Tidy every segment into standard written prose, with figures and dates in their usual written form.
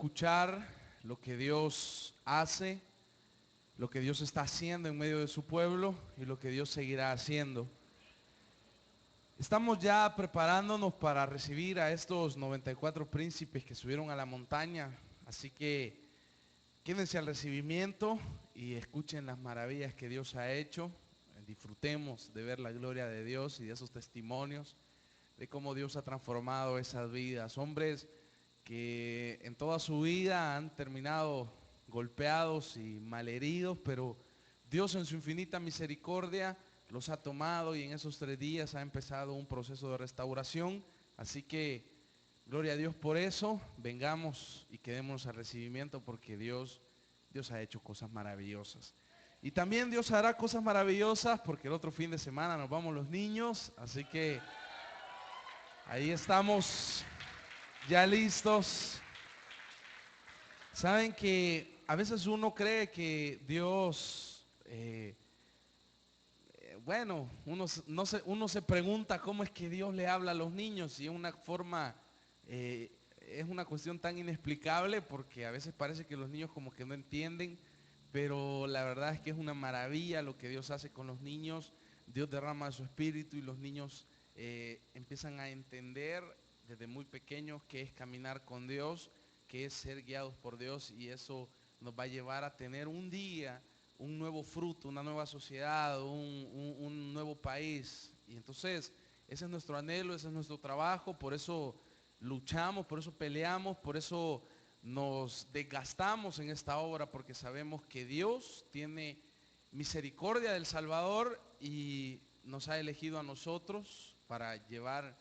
escuchar lo que Dios hace, lo que Dios está haciendo en medio de su pueblo y lo que Dios seguirá haciendo. Estamos ya preparándonos para recibir a estos 94 príncipes que subieron a la montaña, así que quédense al recibimiento y escuchen las maravillas que Dios ha hecho. Disfrutemos de ver la gloria de Dios y de esos testimonios de cómo Dios ha transformado esas vidas. Hombres que en toda su vida han terminado golpeados y malheridos, pero Dios en su infinita misericordia los ha tomado y en esos 3 días ha empezado un proceso de restauración. Así que gloria a Dios por eso. Vengamos y quedémonos al recibimiento porque Dios ha hecho cosas maravillosas. Y también Dios hará cosas maravillosas porque el otro fin de semana nos vamos los niños. Así que ahí estamos ya listos. Saben que a veces uno cree que Dios, uno se pregunta cómo es que Dios le habla a los niños y es una forma, es una cuestión tan inexplicable porque a veces parece que los niños como que no entienden, pero la verdad es que es una maravilla lo que Dios hace con los niños. Dios derrama su espíritu y los niños empiezan a entender desde muy pequeños qué es caminar con Dios, qué es ser guiados por Dios, y eso nos va a llevar a tener un día un nuevo fruto, una nueva sociedad, un nuevo país. Y entonces ese es nuestro anhelo, ese es nuestro trabajo, por eso luchamos, por eso peleamos, por eso nos desgastamos en esta obra, porque sabemos que Dios tiene misericordia del Salvador y nos ha elegido a nosotros para llevar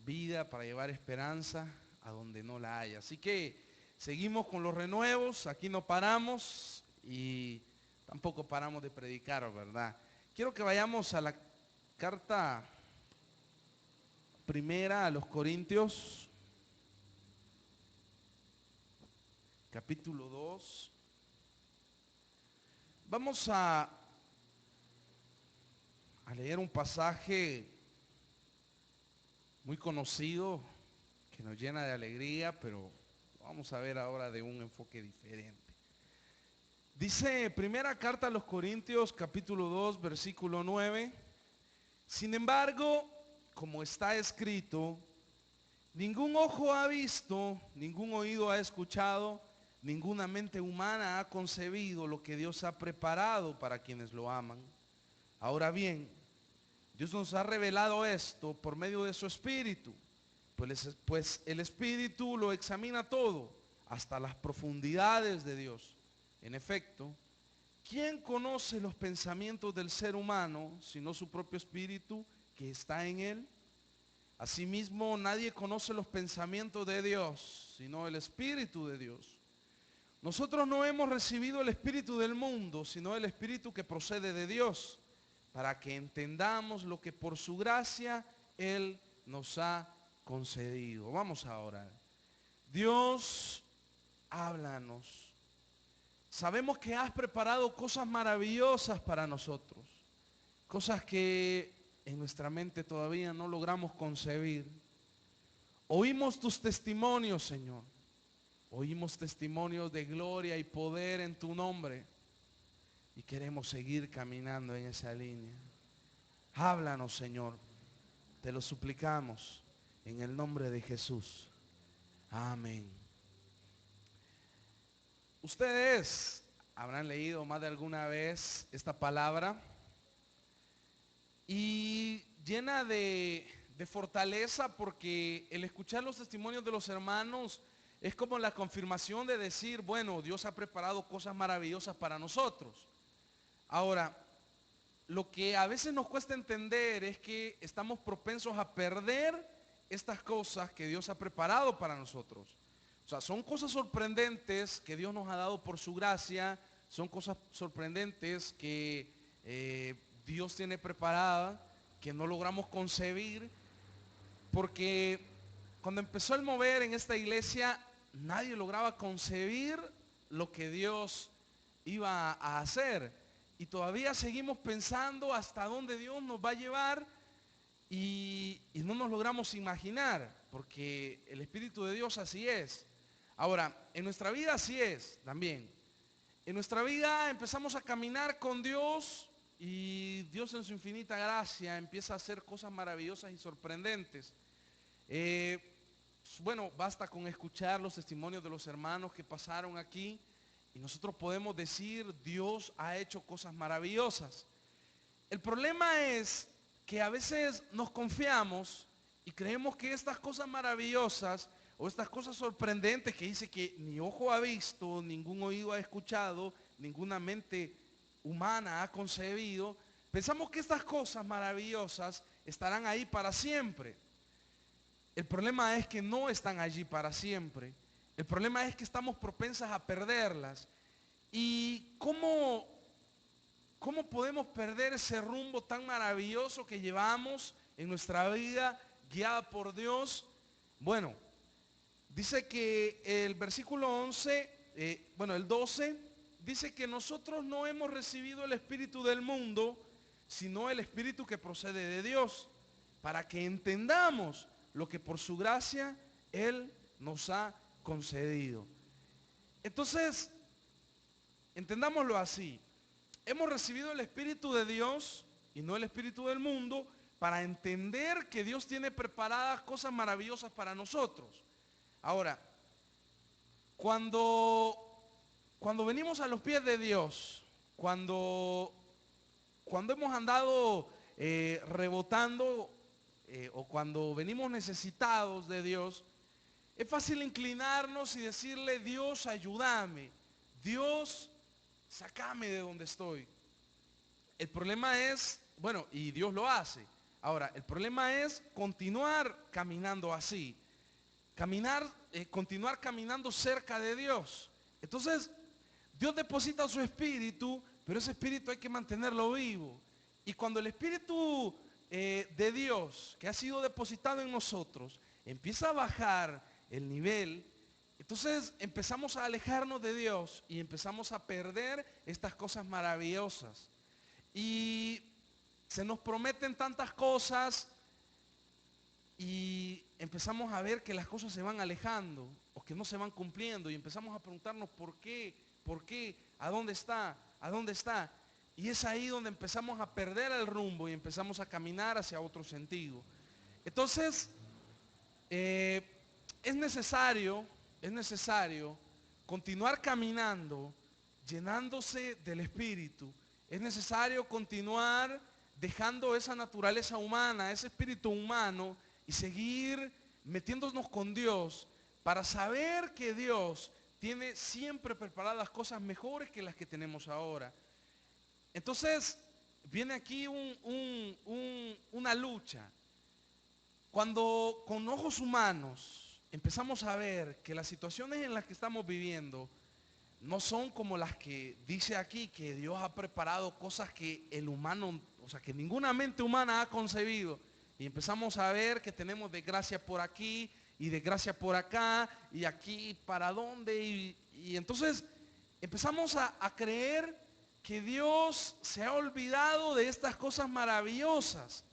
vida, para llevar esperanza a donde no la hay. Así que seguimos con los renuevos, aquí no paramos y tampoco paramos de predicar, ¿verdad? Quiero que vayamos a la carta primera a los Corintios, capítulo 2. Vamos a leer un pasaje muy conocido que nos llena de alegría, pero vamos a ver ahora de un enfoque diferente. Dice primera carta a los Corintios, capítulo 2, versículo 9. Sin embargo, como está escrito, ningún ojo ha visto, ningún oído ha escuchado, ninguna mente humana ha concebido lo que Dios ha preparado para quienes lo aman. Ahora bien, Dios nos ha revelado esto por medio de su Espíritu, pues el Espíritu lo examina todo, hasta las profundidades de Dios. En efecto, ¿quién conoce los pensamientos del ser humano sino su propio espíritu que está en él? Asimismo, nadie conoce los pensamientos de Dios sino el Espíritu de Dios. Nosotros no hemos recibido el espíritu del mundo, sino el Espíritu que procede de Dios, para que entendamos lo que por su gracia Él nos ha concedido. Vamos a orar. Dios, háblanos. Sabemos que has preparado cosas maravillosas para nosotros, cosas que en nuestra mente todavía no logramos concebir. Oímos tus testimonios, Señor. Oímos testimonios de gloria y poder en tu nombre y queremos seguir caminando en esa línea. Háblanos, Señor. Te lo suplicamos en el nombre de Jesús. Amén. Ustedes habrán leído más de alguna vez esta palabra y llena de fortaleza, porque el escuchar los testimonios de los hermanos es como la confirmación de decir, bueno, Dios ha preparado cosas maravillosas para nosotros. Ahora, lo que a veces nos cuesta entender es que estamos propensos a perder estas cosas que Dios ha preparado para nosotros. O sea, son cosas sorprendentes que Dios nos ha dado por su gracia, son cosas sorprendentes que Dios tiene preparada, que no logramos concebir, porque cuando empezó el mover en esta iglesia, nadie lograba concebir lo que Dios iba a hacer. Y todavía seguimos pensando hasta dónde Dios nos va a llevar y no nos logramos imaginar, porque el Espíritu de Dios así es. Ahora, en nuestra vida así es también. En nuestra vida empezamos a caminar con Dios y Dios en su infinita gracia empieza a hacer cosas maravillosas y sorprendentes. Eh, bueno, basta con escuchar los testimonios de los hermanos que pasaron aquí y nosotros podemos decir, Dios ha hecho cosas maravillosas. El problema es que a veces nos confiamos y creemos que estas cosas maravillosas o estas cosas sorprendentes que dice que ni ojo ha visto, ningún oído ha escuchado, ninguna mente humana ha concebido, pensamos que estas cosas maravillosas estarán ahí para siempre. El problema es que no están allí para siempre. El problema es que estamos propensas a perderlas. ¿Y cómo podemos perder ese rumbo tan maravilloso que llevamos en nuestra vida guiada por Dios? Bueno, dice que el versículo 11, el 12, dice que nosotros no hemos recibido el espíritu del mundo, sino el espíritu que procede de Dios, para que entendamos lo que por su gracia Él nos ha concedido. Entonces, entendámoslo así. Hemos recibido el Espíritu de Dios y no el espíritu del mundo para entender que Dios tiene preparadas cosas maravillosas para nosotros. Ahora, cuando venimos a los pies de Dios, cuando hemos andado rebotando o cuando venimos necesitados de Dios, es fácil inclinarnos y decirle, Dios, ayúdame, Dios, sácame de donde estoy. El problema es, bueno, y Dios lo hace. Ahora, el problema es continuar caminando así, continuar caminando cerca de Dios. Entonces, Dios deposita su espíritu, pero ese espíritu hay que mantenerlo vivo. Y cuando el espíritu de Dios, que ha sido depositado en nosotros, empieza a bajar el nivel, entonces empezamos a alejarnos de Dios y empezamos a perder estas cosas maravillosas. Y se nos prometen tantas cosas y empezamos a ver que las cosas se van alejando o que no se van cumpliendo y empezamos a preguntarnos ¿por qué? ¿A dónde está? ¿A dónde está? Y es ahí donde empezamos a perder el rumbo y empezamos a caminar hacia otro sentido. Entonces, es necesario continuar caminando, llenándose del Espíritu. Es necesario continuar dejando esa naturaleza humana, ese espíritu humano y seguir metiéndonos con Dios para saber que Dios tiene siempre preparadas cosas mejores que las que tenemos ahora. Entonces, viene aquí una lucha. Cuando con ojos humanos empezamos a ver que las situaciones en las que estamos viviendo no son como las que dice aquí, que Dios ha preparado cosas que el humano, o sea, que ninguna mente humana ha concebido. Y empezamos a ver que tenemos desgracia por aquí y desgracia por acá y aquí para dónde. Y entonces empezamos a creer que Dios se ha olvidado de estas cosas maravillosas.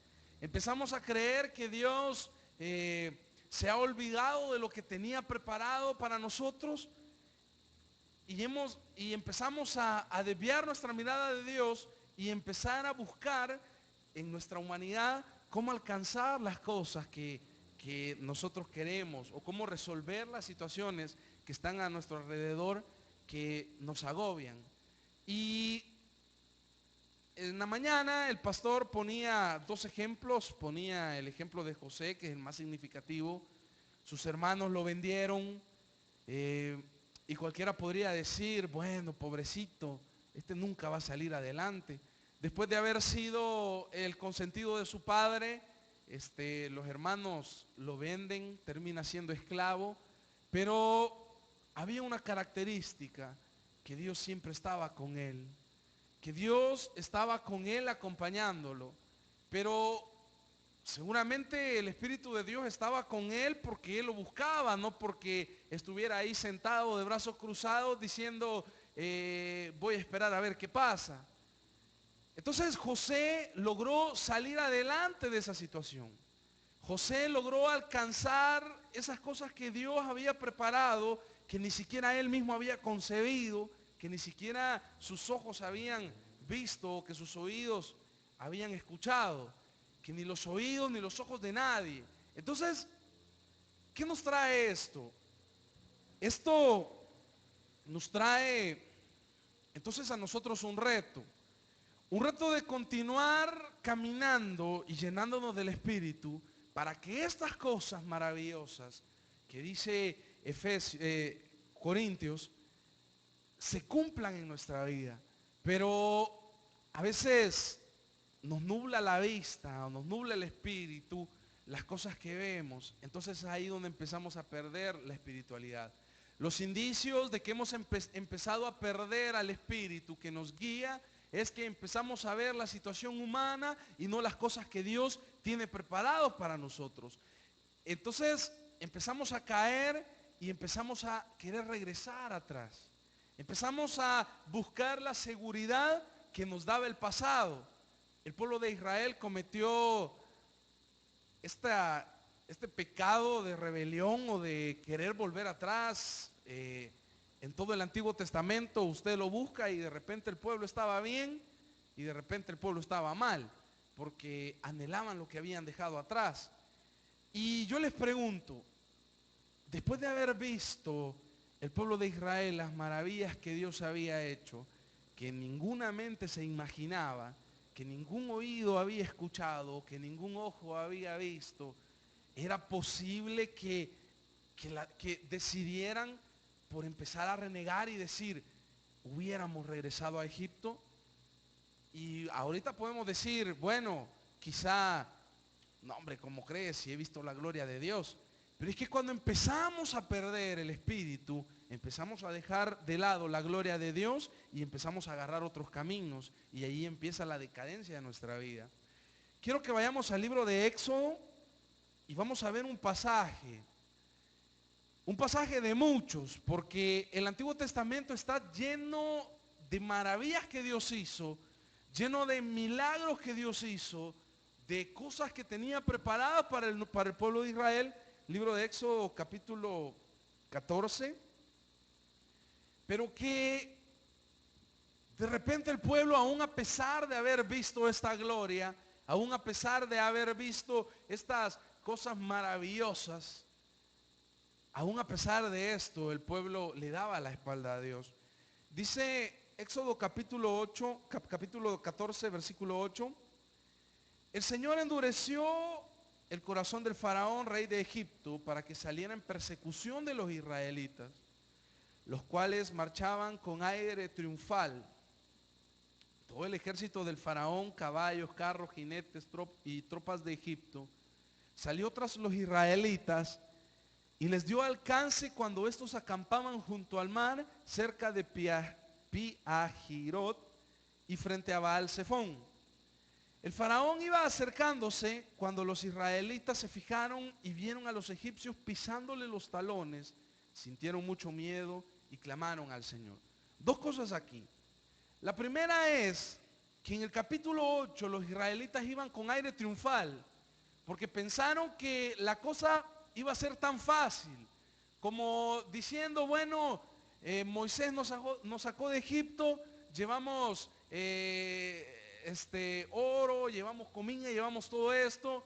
Empezamos a creer que Dios se ha olvidado de lo que tenía preparado para nosotros y empezamos a desviar nuestra mirada de Dios y empezar a buscar en nuestra humanidad cómo alcanzar las cosas que nosotros queremos o cómo resolver las situaciones que están a nuestro alrededor que nos agobian. Y en la mañana el pastor ponía dos ejemplos, ponía el ejemplo de José, que es el más significativo. Sus hermanos lo vendieron y cualquiera podría decir, bueno, pobrecito, este nunca va a salir adelante. Después de haber sido el consentido de su padre, los hermanos lo venden, termina siendo esclavo, pero había una característica, que Dios siempre estaba con él, que Dios estaba con él acompañándolo, pero seguramente el Espíritu de Dios estaba con él porque él lo buscaba, no porque estuviera ahí sentado de brazos cruzados diciendo, voy a esperar a ver qué pasa. Entonces José logró salir adelante de esa situación. José logró alcanzar esas cosas que Dios había preparado que ni siquiera él mismo había concebido, que ni siquiera sus ojos habían visto, que sus oídos habían escuchado, que ni los oídos ni los ojos de nadie. Entonces, ¿qué nos trae esto? Esto nos trae entonces a nosotros un reto de continuar caminando y llenándonos del Espíritu para que estas cosas maravillosas que dice Corintios se cumplan en nuestra vida. Pero a veces nos nubla la vista o nos nubla el espíritu las cosas que vemos. Entonces es ahí donde empezamos a perder la espiritualidad. Los indicios de que hemos empezado a perder al espíritu que nos guía es que empezamos a ver la situación humana y no las cosas que Dios tiene preparados para nosotros. Entonces empezamos a caer y empezamos a querer regresar atrás. Empezamos a buscar la seguridad que nos daba el pasado. El pueblo de Israel cometió este pecado de rebelión o de querer volver atrás. En todo el Antiguo Testamento usted lo busca y de repente el pueblo estaba bien y de repente el pueblo estaba mal, porque anhelaban lo que habían dejado atrás. Y yo les pregunto, después de haber visto el pueblo de Israel las maravillas que Dios había hecho, que ninguna mente se imaginaba, que ningún oído había escuchado, que ningún ojo había visto, era posible que decidieran por empezar a renegar y decir, hubiéramos regresado a Egipto. Y ahorita podemos decir, bueno, quizá, no hombre, ¿cómo crees? Si he visto la gloria de Dios. Pero es que cuando empezamos a perder el espíritu, empezamos a dejar de lado la gloria de Dios y empezamos a agarrar otros caminos. Y ahí empieza la decadencia de nuestra vida. Quiero que vayamos al libro de Éxodo y vamos a ver un pasaje de muchos, porque el Antiguo Testamento está lleno de maravillas que Dios hizo, lleno de milagros que Dios hizo, de cosas que tenía preparadas para el pueblo de Israel. Libro de Éxodo capítulo 14, pero que de repente el pueblo, aún a pesar de haber visto esta gloria, aún a pesar de haber visto estas cosas maravillosas, aún a pesar de esto, el pueblo le daba la espalda a Dios. Dice Éxodo capítulo 14, versículo 8, el Señor endureció el corazón del faraón, rey de Egipto, para que saliera en persecución de los israelitas, los cuales marchaban con aire triunfal. Todo el ejército del faraón, caballos, carros, jinetes y tropas de Egipto, salió tras los israelitas y les dio alcance cuando estos acampaban junto al mar, cerca de Pi-Hahirot y frente a Baal-Zephón. El faraón iba acercándose cuando los israelitas se fijaron y vieron a los egipcios pisándole los talones, sintieron mucho miedo y clamaron al Señor. Dos cosas aquí. La primera es que en el capítulo 8 los israelitas iban con aire triunfal, porque pensaron que la cosa iba a ser tan fácil, como diciendo, bueno, Moisés nos sacó de Egipto, llevamos oro, llevamos comida, llevamos todo esto,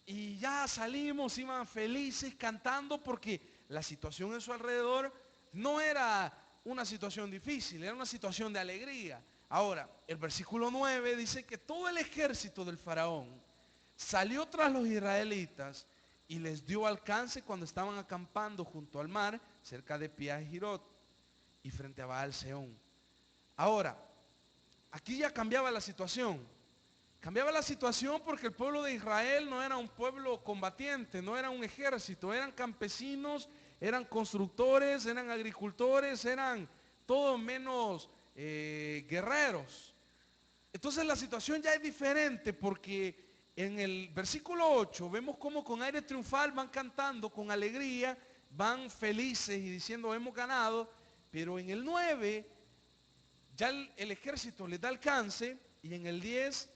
y ya salimos, iban felices cantando, porque la situación en su alrededor no era una situación difícil, era una situación de alegría. Ahora, el versículo 9 dice que todo el ejército del faraón salió tras los israelitas y les dio alcance cuando estaban acampando junto al mar, cerca de Pi-Hahirot y frente a Baal-Zephón. Ahora, aquí ya cambiaba la situación. Cambiaba la situación porque el pueblo de Israel no era un pueblo combatiente, no era un ejército, eran campesinos, eran constructores, eran agricultores, eran todo menos guerreros. Entonces la situación ya es diferente, porque en el versículo 8 vemos cómo con aire triunfal van cantando con alegría, van felices y diciendo hemos ganado, pero en el 9 ya el ejército les da alcance, y en el 10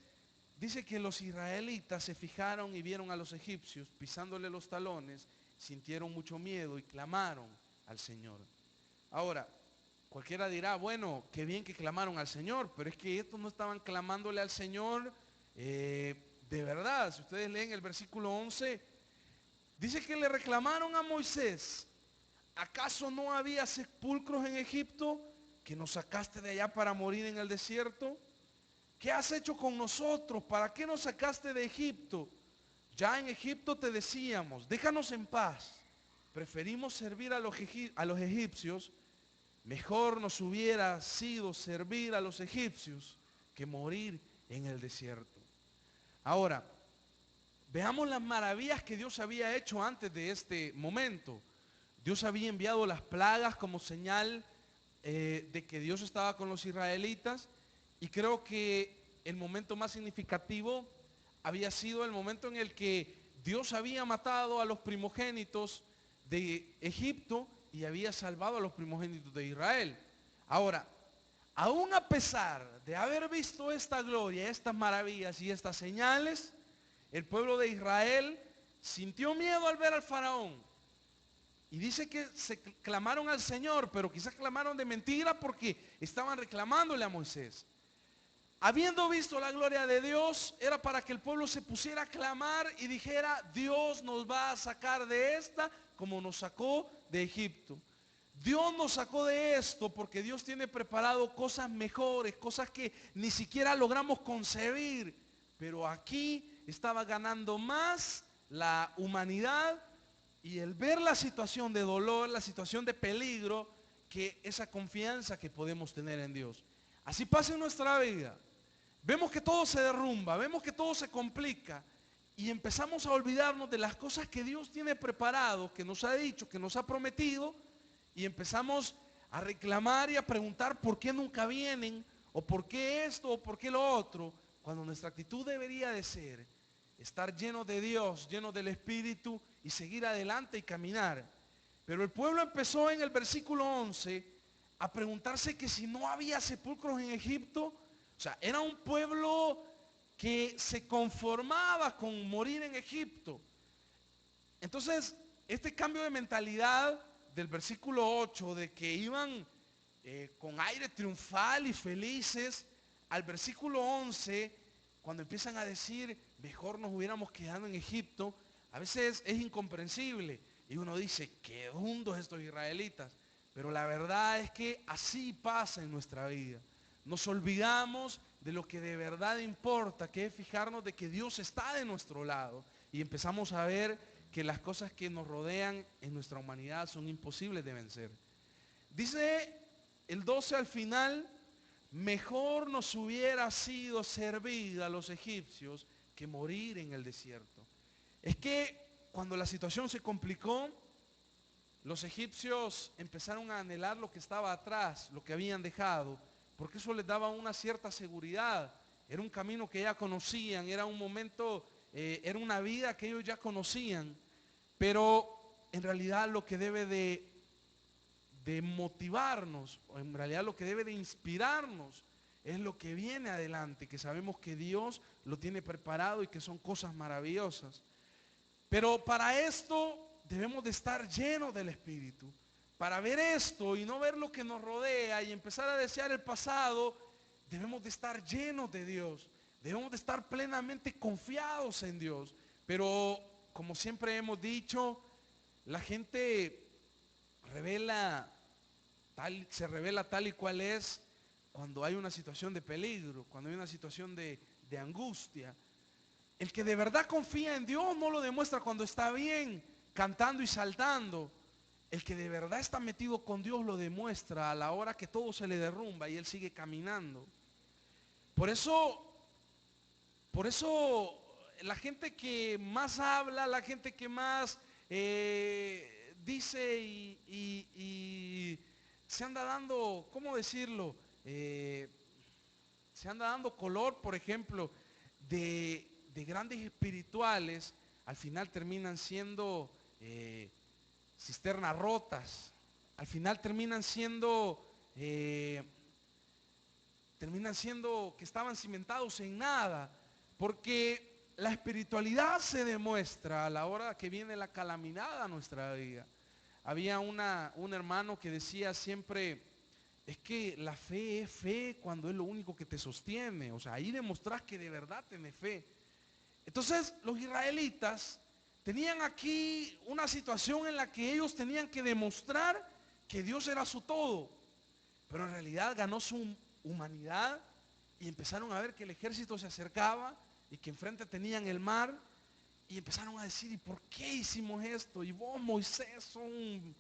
dice que los israelitas se fijaron y vieron a los egipcios pisándole los talones, sintieron mucho miedo y clamaron al Señor. Ahora, cualquiera dirá, bueno, qué bien que clamaron al Señor, pero es que estos no estaban clamándole al Señor de verdad. Si ustedes leen el versículo 11, dice que le reclamaron a Moisés: ¿acaso no había sepulcros en Egipto que nos sacaste de allá para morir en el desierto? ¿Qué has hecho con nosotros? ¿Para qué nos sacaste de Egipto? Ya en Egipto te decíamos, déjanos en paz. Preferimos servir a los egipcios. Mejor nos hubiera sido servir a los egipcios que morir en el desierto. Ahora, veamos las maravillas que Dios había hecho antes de este momento. Dios había enviado las plagas como señal de que Dios estaba con los israelitas, y creo que el momento más significativo había sido el momento en el que Dios había matado a los primogénitos de Egipto y había salvado a los primogénitos de Israel. Ahora, aún a pesar de haber visto esta gloria, estas maravillas y estas señales, el pueblo de Israel sintió miedo al ver al faraón. Y dice que se clamaron al Señor, pero quizás clamaron de mentira porque estaban reclamándole a Moisés. Habiendo visto la gloria de Dios, era para que el pueblo se pusiera a clamar y dijera: Dios nos va a sacar de esta como nos sacó de Egipto. Dios nos sacó de esto porque Dios tiene preparado cosas mejores, cosas que ni siquiera logramos concebir. Pero aquí estaba ganando más la humanidad y el ver la situación de dolor, la situación de peligro, que esa confianza que podemos tener en Dios. Así pasa en nuestra vida. Vemos que todo se derrumba, vemos que todo se complica y empezamos a olvidarnos de las cosas que Dios tiene preparado, que nos ha dicho, que nos ha prometido, y empezamos a reclamar y a preguntar por qué nunca vienen, o por qué esto, o por qué lo otro, cuando nuestra actitud debería de ser estar lleno de Dios, lleno del Espíritu, y seguir adelante y caminar. Pero el pueblo empezó en el versículo 11 a preguntarse que si no había sepulcros en Egipto. O sea, era un pueblo que se conformaba con morir en Egipto. Entonces, este cambio de mentalidad del versículo 8, de que iban con aire triunfal y felices, al versículo 11, cuando empiezan a decir, mejor nos hubiéramos quedado en Egipto, a veces es incomprensible. Y uno dice, qué hundos estos israelitas. Pero la verdad es que así pasa en nuestra vida. Nos olvidamos de lo que de verdad importa, que es fijarnos de que Dios está de nuestro lado. Y empezamos a ver que las cosas que nos rodean en nuestra humanidad son imposibles de vencer. Dice el 12 al final: mejor nos hubiera sido servir a los egipcios que morir en el desierto. Es que cuando la situación se complicó, los egipcios empezaron a anhelar lo que estaba atrás, lo que habían dejado, porque eso les daba una cierta seguridad. Era un camino que ya conocían, era un momento, era una vida que ellos ya conocían. Pero en realidad lo que debe de motivarnos, o en realidad lo que debe de inspirarnos, es lo que viene adelante, que sabemos que Dios lo tiene preparado y que son cosas maravillosas. Pero para esto debemos de estar llenos del Espíritu. Para ver esto y no ver lo que nos rodea y empezar a desear el pasado, debemos de estar llenos de Dios. Debemos de estar plenamente confiados en Dios. Pero como siempre hemos dicho, la gente se revela tal y cual es cuando hay una situación de peligro, cuando hay una situación de angustia. El que de verdad confía en Dios no lo demuestra cuando está bien, cantando y saltando. El que de verdad está metido con Dios lo demuestra a la hora que todo se le derrumba y él sigue caminando. Por eso la gente que más habla, la gente que más dice y se anda dando, ¿cómo decirlo? Se anda dando color, por ejemplo, de grandes espirituales, al final terminan siendo cisternas rotas, al final terminan siendo que estaban cimentados en nada, porque la espiritualidad se demuestra a la hora que viene la calamidad a nuestra vida, Había un hermano que decía siempre, es que la fe es fe cuando es lo único que te sostiene. O sea, ahí demostrás que de verdad tenés fe. Entonces los israelitas tenían aquí una situación en la que ellos tenían que demostrar que Dios era su todo. Pero en realidad ganó su humanidad y empezaron a ver que el ejército se acercaba y que enfrente tenían el mar. Y empezaron a decir, ¿y por qué hicimos esto? Y vos, Moisés, son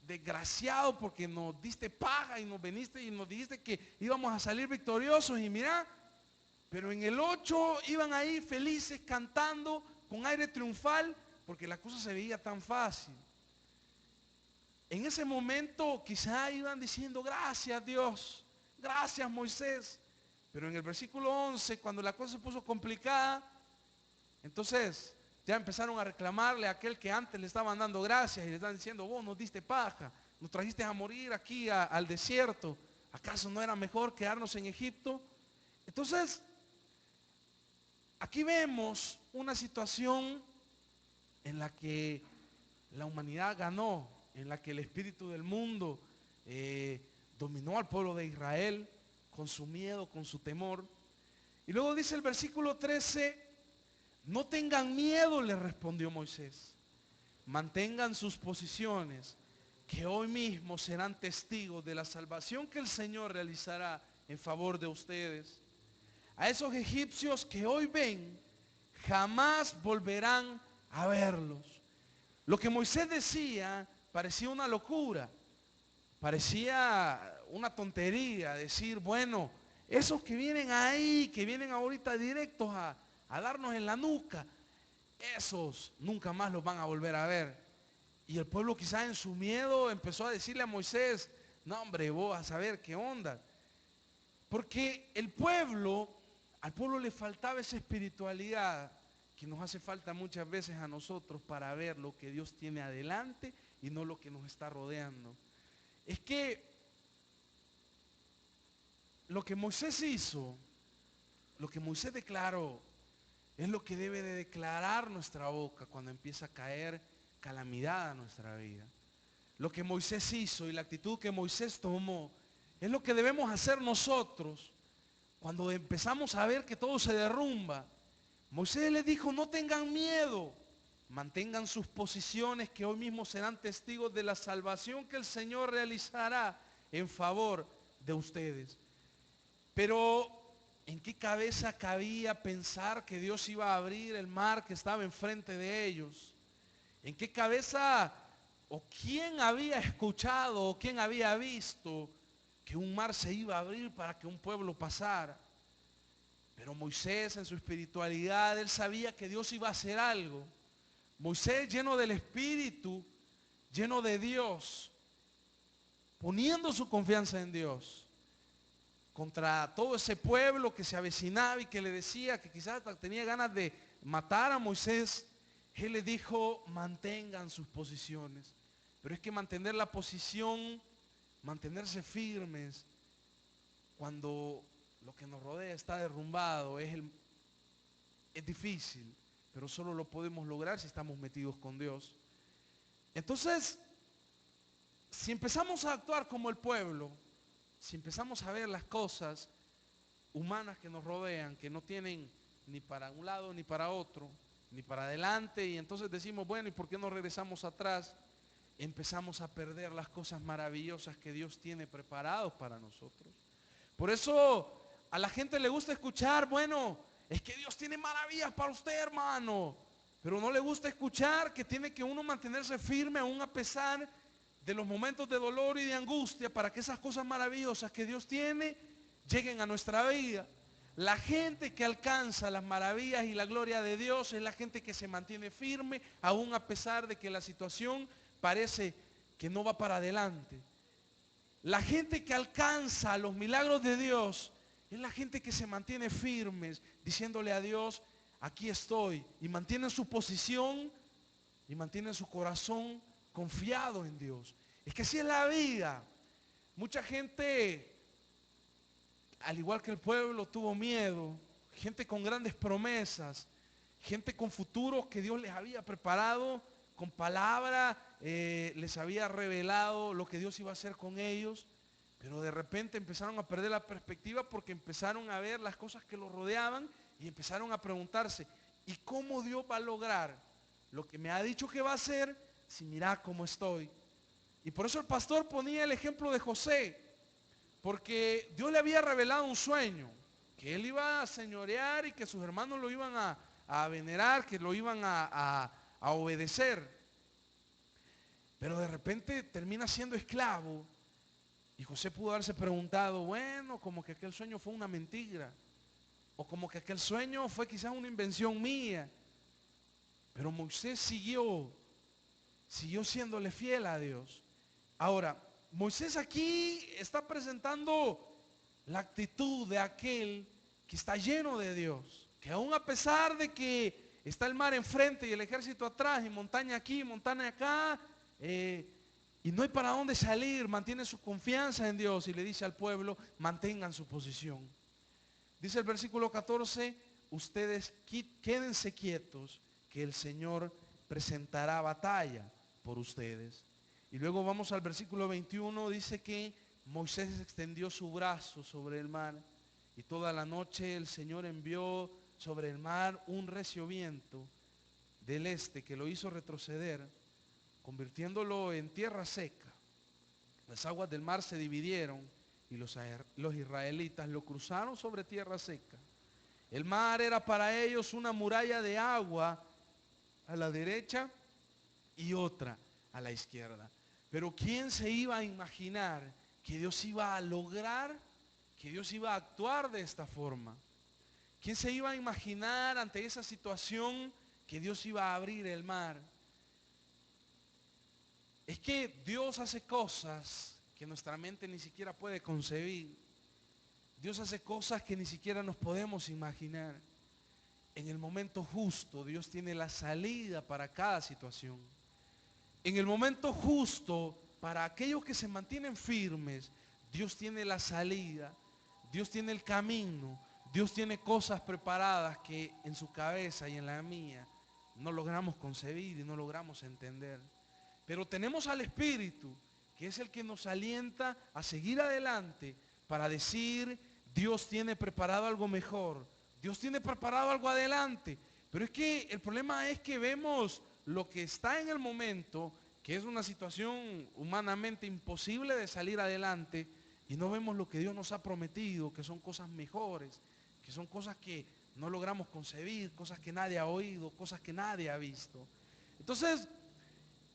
desgraciados porque nos diste paga y nos viniste y nos dijiste que íbamos a salir victoriosos. Y mira, pero en el 8 iban ahí felices cantando con aire triunfal porque la cosa se veía tan fácil. En ese momento quizá iban diciendo, gracias Dios, gracias Moisés. Pero en el versículo 11, cuando la cosa se puso complicada, entonces ya empezaron a reclamarle a aquel que antes le estaban dando gracias y le están diciendo, vos nos diste paja, nos trajiste a morir aquí al desierto. ¿Acaso no era mejor quedarnos en Egipto? Entonces, aquí vemos una situación en la que la humanidad ganó, en la que el espíritu del mundo dominó al pueblo de Israel con su miedo, con su temor. Y luego dice el versículo 13, no tengan miedo, le respondió Moisés. Mantengan sus posiciones, que hoy mismo serán testigos de la salvación que el Señor realizará en favor de ustedes. A esos egipcios que hoy ven, jamás volverán a verlos. Lo que Moisés decía parecía una locura, parecía una tontería decir, bueno, esos que vienen ahí, que vienen ahorita directos a darnos en la nuca, esos nunca más los van a volver a ver. Y el pueblo quizás en su miedo empezó a decirle a Moisés, no hombre, vos a saber qué onda. Porque al pueblo le faltaba esa espiritualidad que nos hace falta muchas veces a nosotros para ver lo que Dios tiene adelante y no lo que nos está rodeando. Es que lo que Moisés hizo, lo que Moisés declaró, es lo que debe de declarar nuestra boca cuando empieza a caer calamidad a nuestra vida. Lo que Moisés hizo y la actitud que Moisés tomó es lo que debemos hacer nosotros cuando empezamos a ver que todo se derrumba. Moisés les dijo, no tengan miedo, mantengan sus posiciones que hoy mismo serán testigos de la salvación que el Señor realizará en favor de ustedes. Pero ¿en qué cabeza cabía pensar que Dios iba a abrir el mar que estaba enfrente de ellos? ¿En qué cabeza o quién había escuchado o quién había visto que un mar se iba a abrir para que un pueblo pasara? Pero Moisés en su espiritualidad, él sabía que Dios iba a hacer algo. Moisés lleno del Espíritu, lleno de Dios, poniendo su confianza en Dios contra todo ese pueblo que se avecinaba y que le decía que quizás tenía ganas de matar a Moisés, él le dijo, mantengan sus posiciones. Pero es que mantener la posición, mantenerse firmes, cuando lo que nos rodea está derrumbado, es difícil, pero solo lo podemos lograr si estamos metidos con Dios. Entonces, si empezamos a actuar como el pueblo, si empezamos a ver las cosas humanas que nos rodean, que no tienen ni para un lado ni para otro, ni para adelante, y entonces decimos, bueno, ¿y por qué no regresamos atrás? Empezamos a perder las cosas maravillosas que Dios tiene preparados para nosotros. Por eso a la gente le gusta escuchar, bueno, es que Dios tiene maravillas para usted, hermano, pero no le gusta escuchar que tiene que uno mantenerse firme aún a pesar de los momentos de dolor y de angustia para que esas cosas maravillosas que Dios tiene lleguen a nuestra vida. La gente que alcanza las maravillas y la gloria de Dios es la gente que se mantiene firme aún a pesar de que la situación parece que no va para adelante. La gente que alcanza los milagros de Dios es la gente que se mantiene firmes diciéndole a Dios, aquí estoy, y mantienen su posición y mantienen su corazón confiado en Dios. Es que así es la vida. Mucha gente, al igual que el pueblo, tuvo miedo. Gente con grandes promesas, gente con futuros que Dios les había preparado, con palabra les había revelado lo que Dios iba a hacer con ellos, pero de repente empezaron a perder la perspectiva porque empezaron a ver las cosas que los rodeaban y empezaron a preguntarse, ¿y cómo Dios va a lograr lo que me ha dicho que va a hacer si mira cómo estoy? Y por eso el pastor ponía el ejemplo de José, porque Dios le había revelado un sueño, que él iba a señorear y que sus hermanos lo iban a venerar, que lo iban a obedecer. Pero de repente termina siendo esclavo. Y José pudo haberse preguntado, bueno, como que aquel sueño fue una mentira. O como que aquel sueño fue quizás una invención mía. Pero Moisés siguió siéndole fiel a Dios. Ahora, Moisés aquí está presentando la actitud de aquel que está lleno de Dios. Que aún a pesar de que está el mar enfrente y el ejército atrás y montaña aquí, montaña acá, y no hay para dónde salir, mantiene su confianza en Dios y le dice al pueblo, mantengan su posición. Dice el versículo 14, ustedes quédense quietos, que el Señor presentará batalla por ustedes. Y luego vamos al versículo 21, dice que Moisés extendió su brazo sobre el mar y toda la noche el Señor envió sobre el mar un recio viento del este que lo hizo retroceder, convirtiéndolo en tierra seca. Las aguas del mar se dividieron y los israelitas lo cruzaron sobre tierra seca. El mar era para ellos una muralla de agua a la derecha y otra a la izquierda. Pero ¿quién se iba a imaginar que Dios iba a lograr, que Dios iba a actuar de esta forma? ¿Quién se iba a imaginar ante esa situación que Dios iba a abrir el mar? Es que Dios hace cosas que nuestra mente ni siquiera puede concebir. Dios hace cosas que ni siquiera nos podemos imaginar. En el momento justo, Dios tiene la salida para cada situación. En el momento justo, para aquellos que se mantienen firmes, Dios tiene la salida, Dios tiene el camino, Dios tiene cosas preparadas que en su cabeza y en la mía no logramos concebir y no logramos entender. Pero tenemos al Espíritu, que es el que nos alienta a seguir adelante para decir, Dios tiene preparado algo mejor, Dios tiene preparado algo adelante. Pero es que el problema es que vemos lo que está en el momento, que es una situación humanamente imposible de salir adelante, y no vemos lo que Dios nos ha prometido, que son cosas mejores, que son cosas que no logramos concebir, cosas que nadie ha oído, cosas que nadie ha visto. Entonces,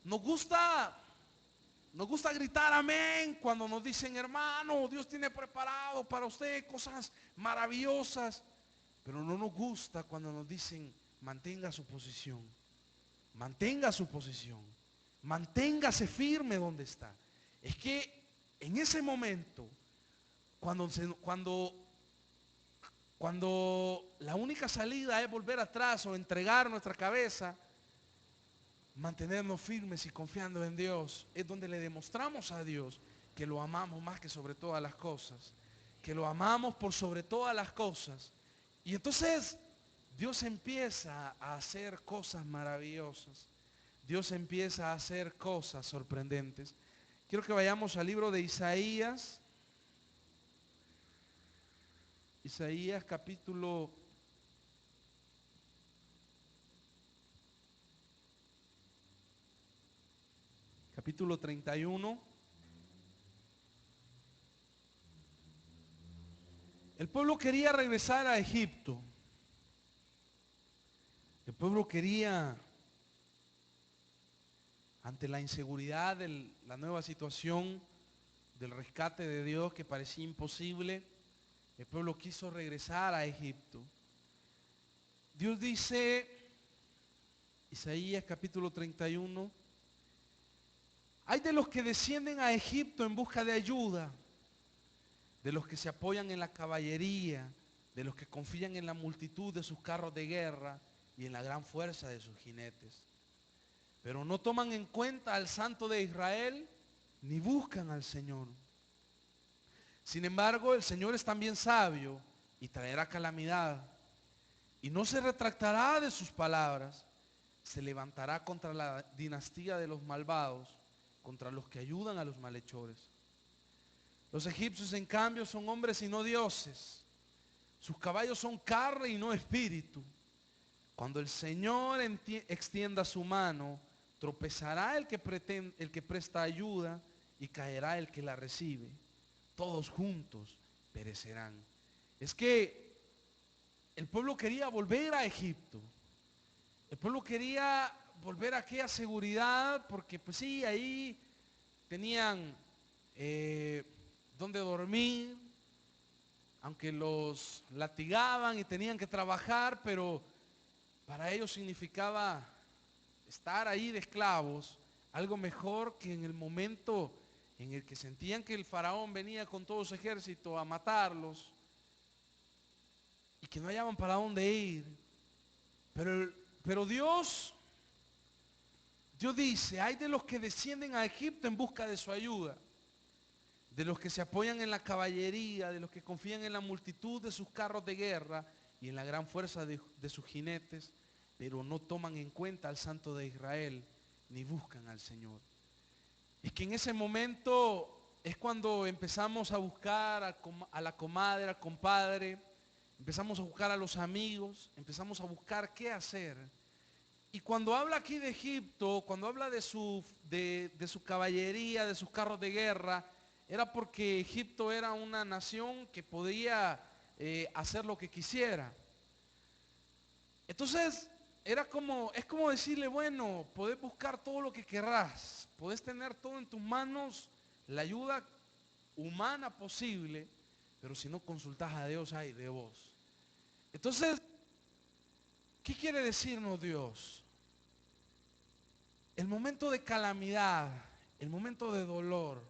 nos gusta gritar amén cuando nos dicen, hermano, Dios tiene preparado para usted cosas maravillosas. Pero no nos gusta cuando nos dicen, mantenga su posición, mantenga su posición, manténgase firme donde está. Es que en ese momento, cuando la única salida es volver atrás o entregar nuestra cabeza, mantenernos firmes y confiando en Dios, es donde le demostramos a Dios que lo amamos más que sobre todas las cosas, que lo amamos por sobre todas las cosas. Y entonces Dios empieza a hacer cosas maravillosas, Dios empieza a hacer cosas sorprendentes. Quiero que vayamos al libro de Isaías capítulo 31. El pueblo quería regresar a Egipto. El pueblo quería, ante la inseguridad de la nueva situación del rescate de Dios que parecía imposible, el pueblo quiso regresar a Egipto. Dios dice, Isaías capítulo 31, hay de los que descienden a Egipto en busca de ayuda, de los que se apoyan en la caballería, de los que confían en la multitud de sus carros de guerra y en la gran fuerza de sus jinetes. Pero no toman en cuenta al Santo de Israel, ni buscan al Señor. Sin embargo, el Señor es también sabio y traerá calamidad, y no se retractará de sus palabras. se levantará contra la dinastía de los malvados, contra los que ayudan a los malhechores. Los egipcios, en cambio, son hombres y no dioses. Sus caballos son carne y no espíritu. Cuando el Señor extienda su mano, tropezará el que presta ayuda y caerá el que la recibe. Todos juntos perecerán. Es que el pueblo quería volver a Egipto. El pueblo quería volver a aquella seguridad porque pues sí, ahí tenían donde dormir, aunque los latigaban y tenían que trabajar, pero para ellos significaba estar ahí de esclavos, algo mejor que en el momento en el que sentían que el faraón venía con todo su ejército a matarlos y que no hallaban para dónde ir. Pero Dios dice, hay de los que descienden a Egipto en busca de su ayuda, de los que se apoyan en la caballería, de los que confían en la multitud de sus carros de guerra y en la gran fuerza de sus jinetes, pero no toman en cuenta al Santo de Israel, ni buscan al Señor. Es que en ese momento es cuando empezamos a buscar a la comadre, al compadre, empezamos a buscar a los amigos, empezamos a buscar qué hacer. Y cuando habla aquí de Egipto, cuando habla de su caballería, de sus carros de guerra, era porque Egipto era una nación que podía hacer lo que quisiera. Entonces, es como decirle, bueno, podés buscar todo lo que querrás, podés tener todo en tus manos, la ayuda humana posible, pero si no consultas a Dios, ay de vos. Entonces, ¿qué quiere decirnos Dios? El momento de calamidad, el momento de dolor,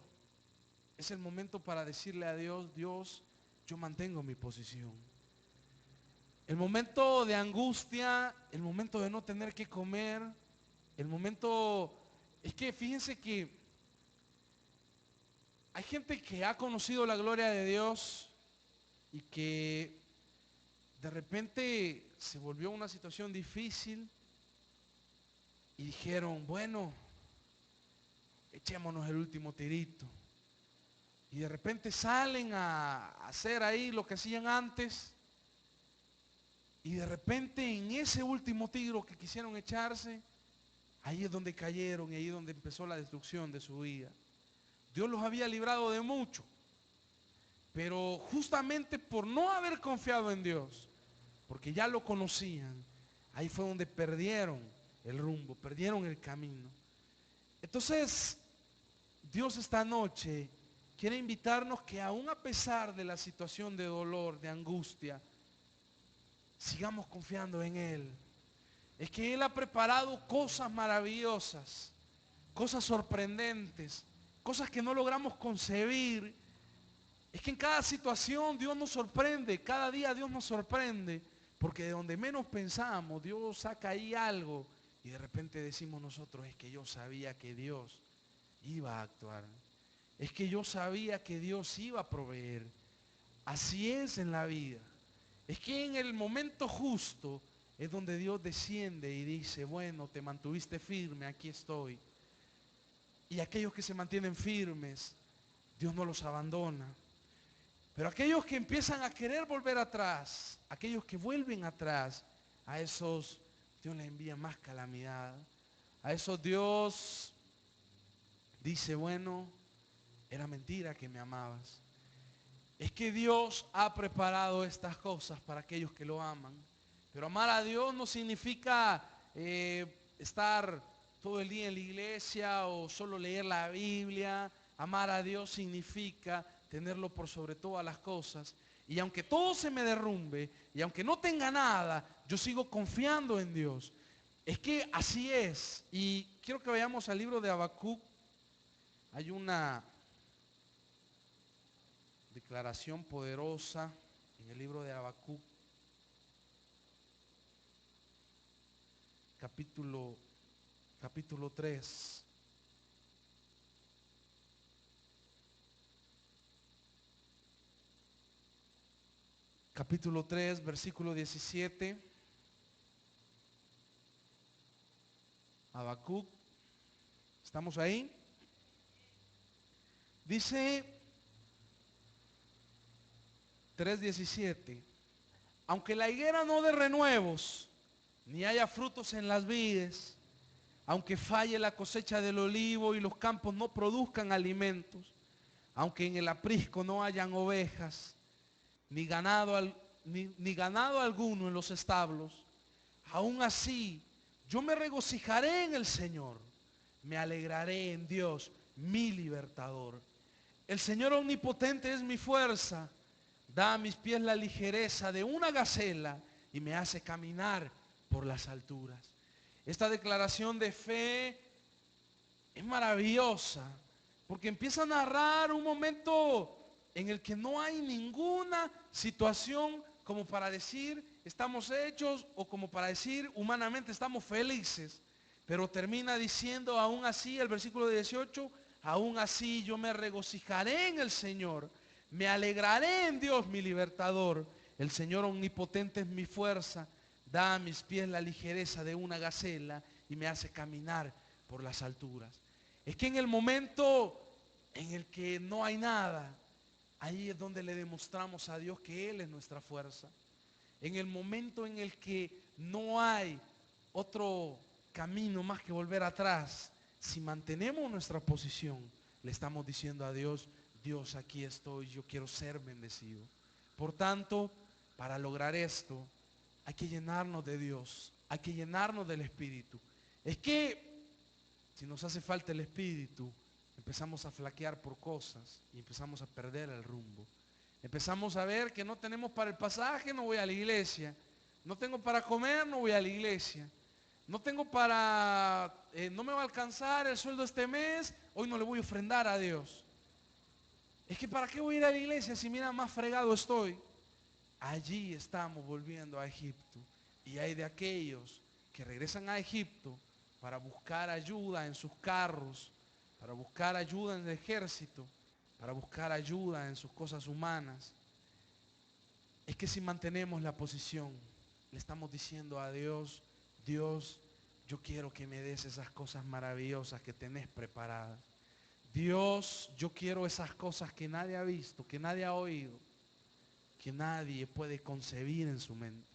es el momento para decirle a Dios, Dios, yo mantengo mi posición. El momento de angustia, el momento de no tener que comer, el momento, es que fíjense que hay gente que ha conocido la gloria de Dios y que de repente se volvió una situación difícil y dijeron, bueno, echémonos el último tirito. Y de repente salen a hacer ahí lo que hacían antes. Y de repente en ese último tiro que quisieron echarse, ahí es donde cayeron y ahí es donde empezó la destrucción de su vida. Dios los había librado de mucho. Pero justamente por no haber confiado en Dios, porque ya lo conocían, ahí fue donde perdieron el rumbo, perdieron el camino. Entonces, Dios esta noche quiere invitarnos que aún a pesar de la situación de dolor, de angustia, sigamos confiando en Él. Es que Él ha preparado cosas maravillosas, cosas sorprendentes, cosas que no logramos concebir. Es que en cada situación Dios nos sorprende, cada día Dios nos sorprende, porque de donde menos pensamos, Dios saca ahí algo y de repente decimos nosotros, es que yo sabía que Dios iba a actuar. Es que yo sabía que Dios iba a proveer. Así es en la vida. Es que en el momento justo es donde Dios desciende y dice, bueno, te mantuviste firme, aquí estoy. Y aquellos que se mantienen firmes, Dios no los abandona. Pero aquellos que empiezan a querer volver atrás, aquellos que vuelven atrás, a esos Dios les envía más calamidad. A esos Dios dice, bueno, era mentira que me amabas. Es que Dios ha preparado estas cosas para aquellos que lo aman. Pero amar a Dios no significa estar todo el día en la iglesia o solo leer la Biblia. Amar a Dios significa tenerlo por sobre todas las cosas. Y aunque todo se me derrumbe y aunque no tenga nada, yo sigo confiando en Dios. Es que así es. Y quiero que vayamos al libro de Habacuc. Hay una declaración poderosa en el libro de Habacuc, capítulo 3. Capítulo 3, versículo 17. Habacuc. ¿Estamos ahí? Dice 3:17. Aunque la higuera no dé renuevos, ni haya frutos en las vides, aunque falle la cosecha del olivo y los campos no produzcan alimentos, aunque en el aprisco no hayan ovejas, ni ganado alguno en los establos, aún así yo me regocijaré en el Señor, me alegraré en Dios, mi libertador. El Señor omnipotente es mi fuerza, da a mis pies la ligereza de una gacela y me hace caminar por las alturas. Esta declaración de fe es maravillosa porque empieza a narrar un momento en el que no hay ninguna situación como para decir estamos hechos o como para decir humanamente estamos felices, pero termina diciendo aún así el versículo 18, aún así yo me regocijaré en el Señor, me alegraré en Dios mi libertador. El Señor omnipotente es mi fuerza, da a mis pies la ligereza de una gacela y me hace caminar por las alturas. Es que en el momento en el que no hay nada, ahí es donde le demostramos a Dios que Él es nuestra fuerza. En el momento en el que no hay otro camino más que volver atrás, si mantenemos nuestra posición, le estamos diciendo a Dios, Dios, aquí estoy, yo quiero ser bendecido. Por tanto, para lograr esto, hay que llenarnos de Dios, hay que llenarnos del Espíritu. Es que si nos hace falta el Espíritu, empezamos a flaquear por cosas y empezamos a perder el rumbo. Empezamos a ver que no tenemos para el pasaje, no voy a la iglesia. No tengo para comer, no voy a la iglesia. No tengo para, no me va a alcanzar el sueldo este mes, hoy no le voy a ofrendar a Dios. Es que ¿para qué voy a ir a la iglesia si mira más fregado estoy? Allí estamos volviendo a Egipto. Y hay de aquellos que regresan a Egipto para buscar ayuda en sus carros, para buscar ayuda en el ejército, para buscar ayuda en sus cosas humanas. Es que si mantenemos la posición, le estamos diciendo a Dios, Dios, yo quiero que me des esas cosas maravillosas que tenés preparadas. Dios, yo quiero esas cosas que nadie ha visto, que nadie ha oído, que nadie puede concebir en su mente.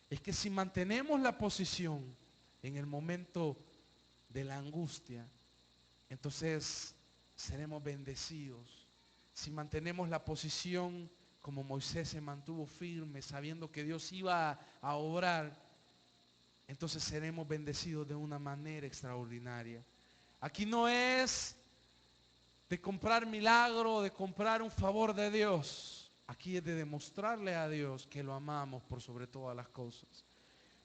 Es que si mantenemos la posición en el momento de la angustia, entonces seremos bendecidos. Si mantenemos la posición como Moisés se mantuvo firme, sabiendo que Dios iba a obrar, entonces seremos bendecidos de una manera extraordinaria. Aquí no es de comprar milagro, de comprar un favor de Dios. Aquí es de demostrarle a Dios que lo amamos por sobre todas las cosas.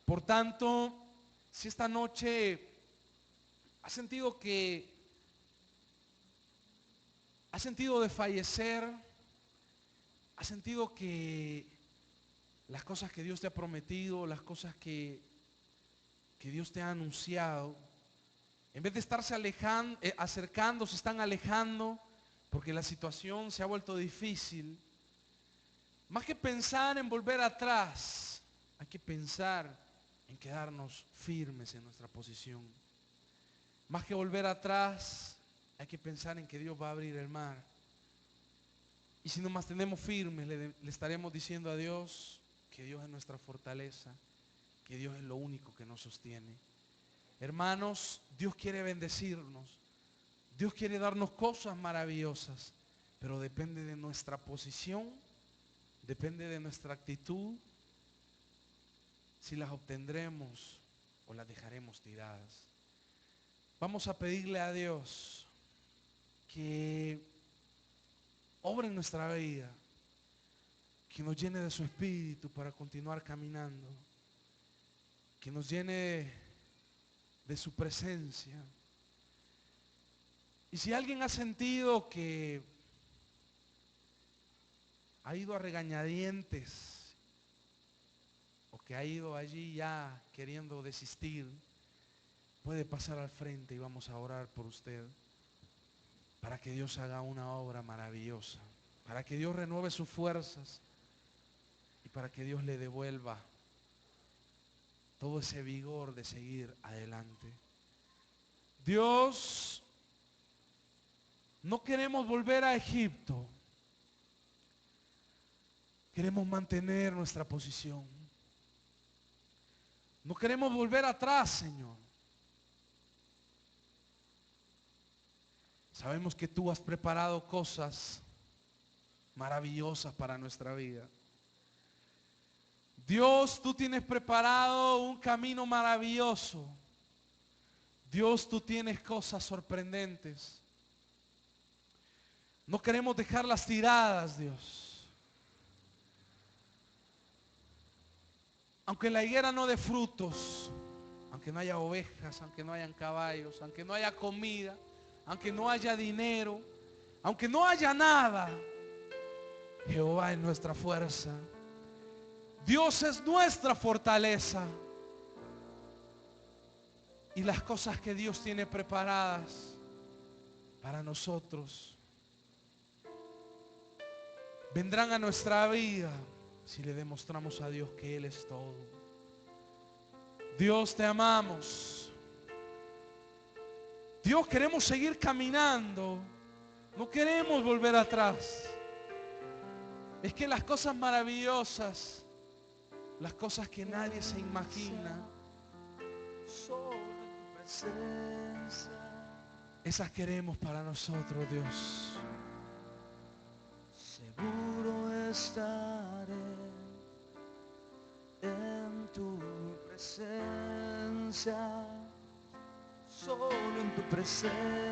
Por tanto, si esta noche ha sentido desfallecer, ha sentido que las cosas que Dios te ha prometido, las cosas que Dios te ha anunciado, en vez de estarse acercando, se están alejando porque la situación se ha vuelto difícil. Más que pensar en volver atrás, hay que pensar en quedarnos firmes en nuestra posición. Más que volver atrás, hay que pensar en que Dios va a abrir el mar. Y si nos mantenemos firmes, le estaremos diciendo a Dios que Dios es nuestra fortaleza, que Dios es lo único que nos sostiene. Hermanos, Dios quiere bendecirnos. Dios quiere darnos cosas maravillosas, pero depende de nuestra posición, depende de nuestra actitud, si las obtendremos o las dejaremos tiradas. Vamos a pedirle a Dios que obre en nuestra vida, que nos llene de su espíritu para continuar caminando, que nos llene de su presencia. Y si alguien ha sentido que ha ido a regañadientes o que ha ido allí ya queriendo desistir, puede pasar al frente y vamos a orar por usted para que Dios haga una obra maravillosa, para que Dios renueve sus fuerzas y para que Dios le devuelva todo ese vigor de seguir adelante. Dios, no queremos volver a Egipto. Queremos mantener nuestra posición. No queremos volver atrás, Señor. Sabemos que tú has preparado cosas maravillosas para nuestra vida. Dios, tú tienes preparado un camino maravilloso. Dios, tú tienes cosas sorprendentes. No queremos dejarlas tiradas, Dios. Aunque la higuera no dé frutos, aunque no haya ovejas, aunque no hayan caballos, aunque no haya comida, aunque no haya dinero, aunque no haya nada, Jehová es nuestra fuerza. Dios es nuestra fortaleza. Y las cosas que Dios tiene preparadas para nosotros vendrán a nuestra vida si le demostramos a Dios que Él es todo. Dios, te amamos. Dios, queremos seguir caminando. No queremos volver atrás. Es que las cosas maravillosas, las cosas que nadie se imagina, esas queremos para nosotros, Dios. Seguro estaré en tu presencia, solo en tu presencia.